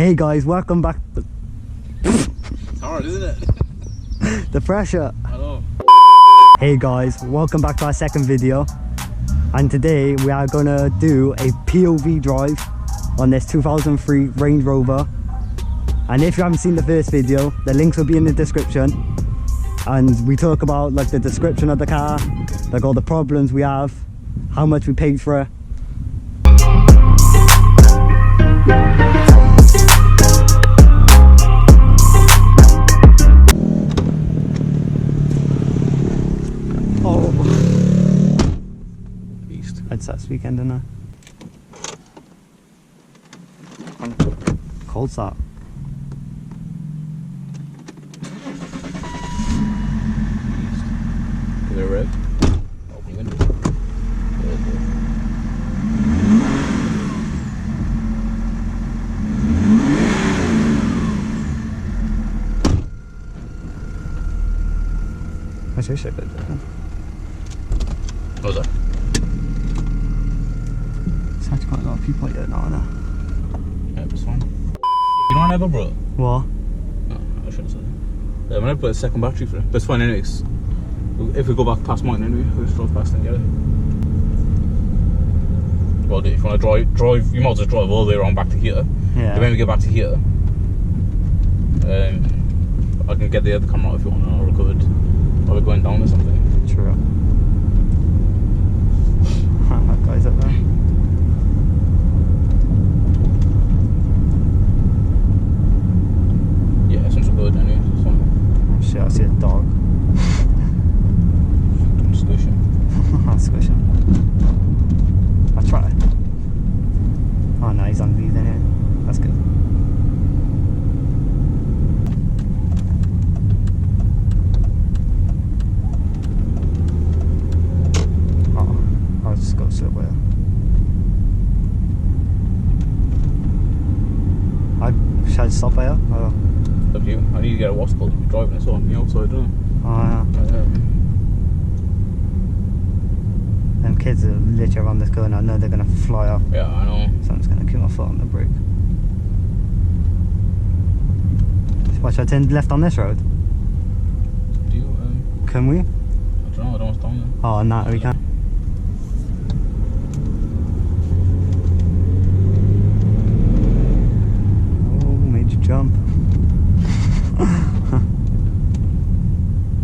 Hey guys, welcome back. It's hard, isn't it? The pressure. I know. Hey guys, welcome back to our second video. And today we are gonna do a POV drive on this 2003 Range Rover. And if you haven't seen the first video, the links will be in the description. And we talk about like the description of the car, like all the problems we have, how much we paid for it. Oh, Beast. it's that weekend, isn't it? Cold start. Is it red? Open window. What's your shape? What was that? It's actually quite a lot of people here now, isn't it? Yeah, it's fine. You don't have a bro? What? No, I shouldn't say that. Yeah, I'm gonna put a second battery for it. But it's fine anyways. If we go back past mine anyway, we'll just drive past and get it. Well, if you want to drive, you might as well drive all the way around back to here. Yeah. And when we get back to here, I can get the other camera out if you want, or recovered. Or we're going down or something. True. That guy's up there. Yeah, it's not good anyway, so it's fine. Oh shit, I see a dog. Don't squish him. I'll squish him. I'll try. Oh no, he's on lead anyway. That's good. Oh, I'll just go sit with Should I stop here? Oh, It's up to you. I need to get a what's called to be driving it, so on the outside, don't oh yeah. Them kids are literally around this corner. I know they're gonna fly off. Yeah, I know. So I'm just gonna keep my foot on the brake. Watch, I turn left on this road. Do you, Can we? I don't know, I don't know what's down there. Oh, no, we can. Oh, made you jump.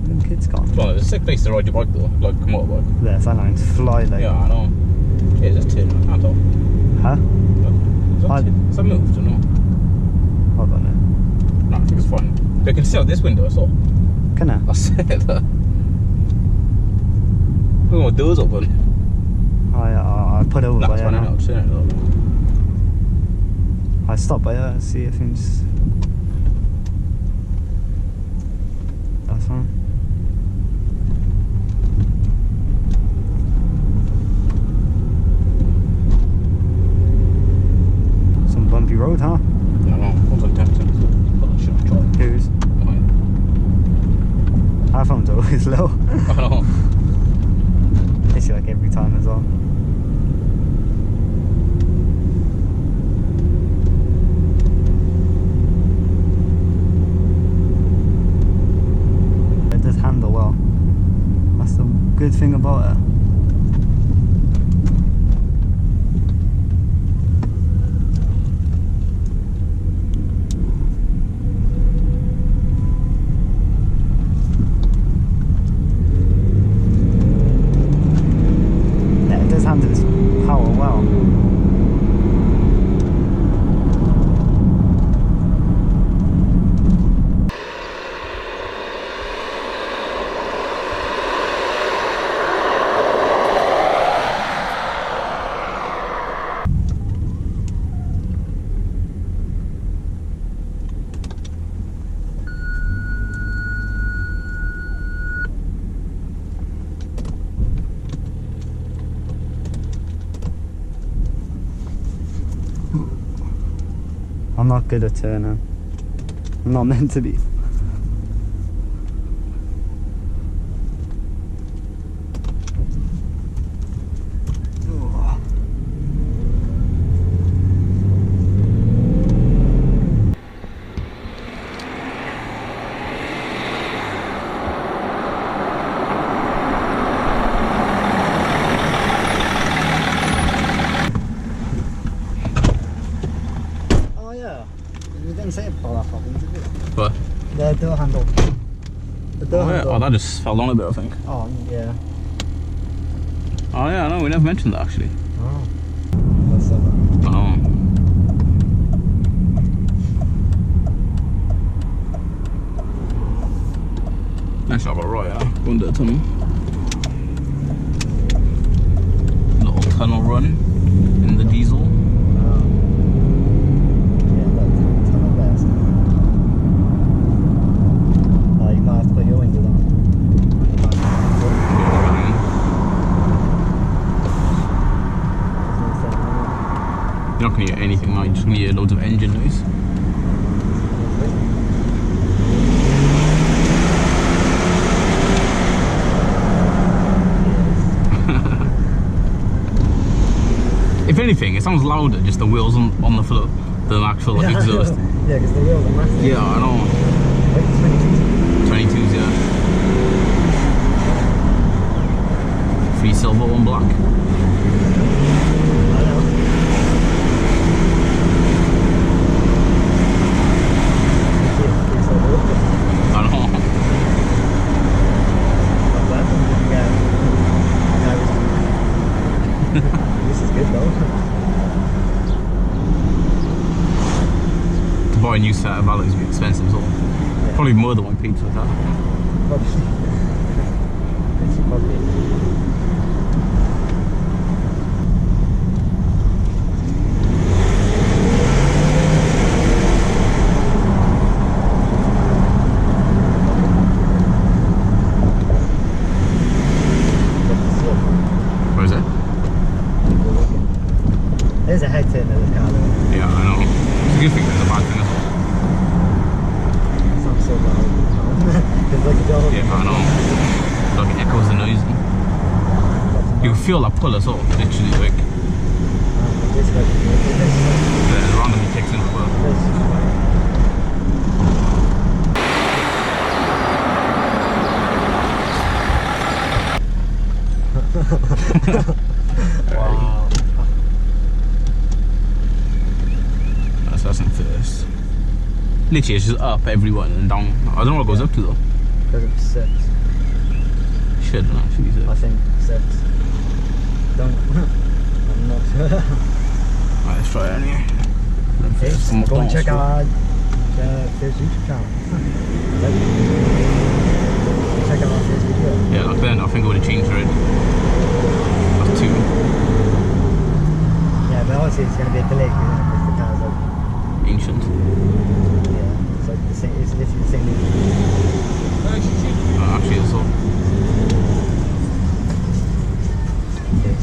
Them kids gone. Well, it's a sick place to ride your bike though, like a motorbike. There, that line's fly like. Yeah, I know. Yeah, it's just tin, I can't tell. Huh? Is that moved or no? Hold on there. No, I think it's fine. They can see out this window, I saw. Can I? I said that. Look at my doors open. I put over That's by fine, here I now. know, I've seen it though. I stop by here and see if things. That's fine. Some bumpy road, huh? I don't know, what's on 10%? But I should have tried. Who's? Mine. Our phone's always low. I know. It's like every time as well. It does handle well. That's the good thing about it. Yeah, it does handle its power well. I'm not good at turning. I'm not meant to be. yeah. You didn't say about that problem, did you? But The door handle. The door oh, yeah. handle. Oh, that just fell down a bit, I think. Oh, yeah. Oh yeah, no, we never mentioned that actually. Oh. That's so bad. Oh. Nice job, right, yeah. Under the tunnel. Little tunnel run in the diesel. Yeah, that's tunnel best. Oh, you might have to put your windows on. You're not going to hear anything, like, you're just going to hear loads of engine noise. If anything, it sounds louder, just the wheels on the floor than the actual like, exhaust. Yeah, because the wheels are massive. Yeah, I know. Like 22s. 22s, yeah. 3 silver, 1 black. I know. I know. This is good though. To buy a new set of alloys would be expensive, so Yeah. probably more than 1 pizza with that. Probably. It's probably. Where is it? There's a head turn in this car though. Yeah, I know. It's a good thing, it's a bad thing as well. It sounds so loud. It's like a dog. Yeah, I know. Like it echoes the noise. You can feel that pull as well, literally, like, This way. it randomly kicks in as well. Wow. That's in first. Literally, it's just up everyone and down. I don't know what it goes up to though. Goes up to 6. Should not actually be I 6. think 6. Don't. I'm not sure. Right, let's try it anyway. Okay, Almost go and done, check so- our first YouTube channel. Check out our first video. Yeah, like then I think I would have changed already. That's 2. Yeah, but obviously it's going to be a delay because the car's like, Ancient. yeah, it's like the same, it's literally the same thing. Actually, it's all. Okay.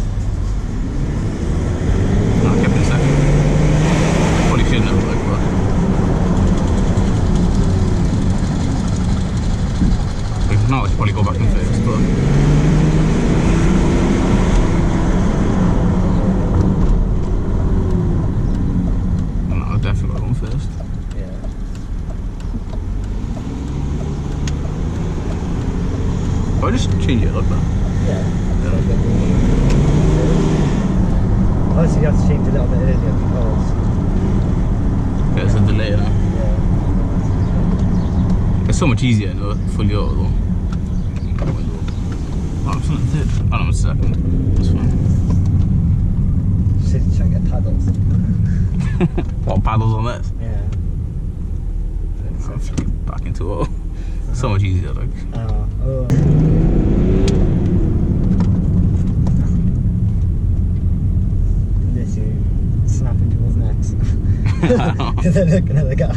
No, I kept it in second. Probably shouldn't have, like, but. Like, now I should probably go back in first, but. No, I'll definitely go on first. Yeah. But I just change it like that. Yeah. Obviously you have to change a little bit earlier because Yeah, there's a delay now. yeah. It's so much easier in a fully auto though. Oh, I'm still in third. Oh, no, I'm in second. That's fine. Should try and get paddles. What, paddles on this? Yeah. Oh, back into auto. So much easier, like. Oh. Literally snapping people's necks. Because they're looking at the car.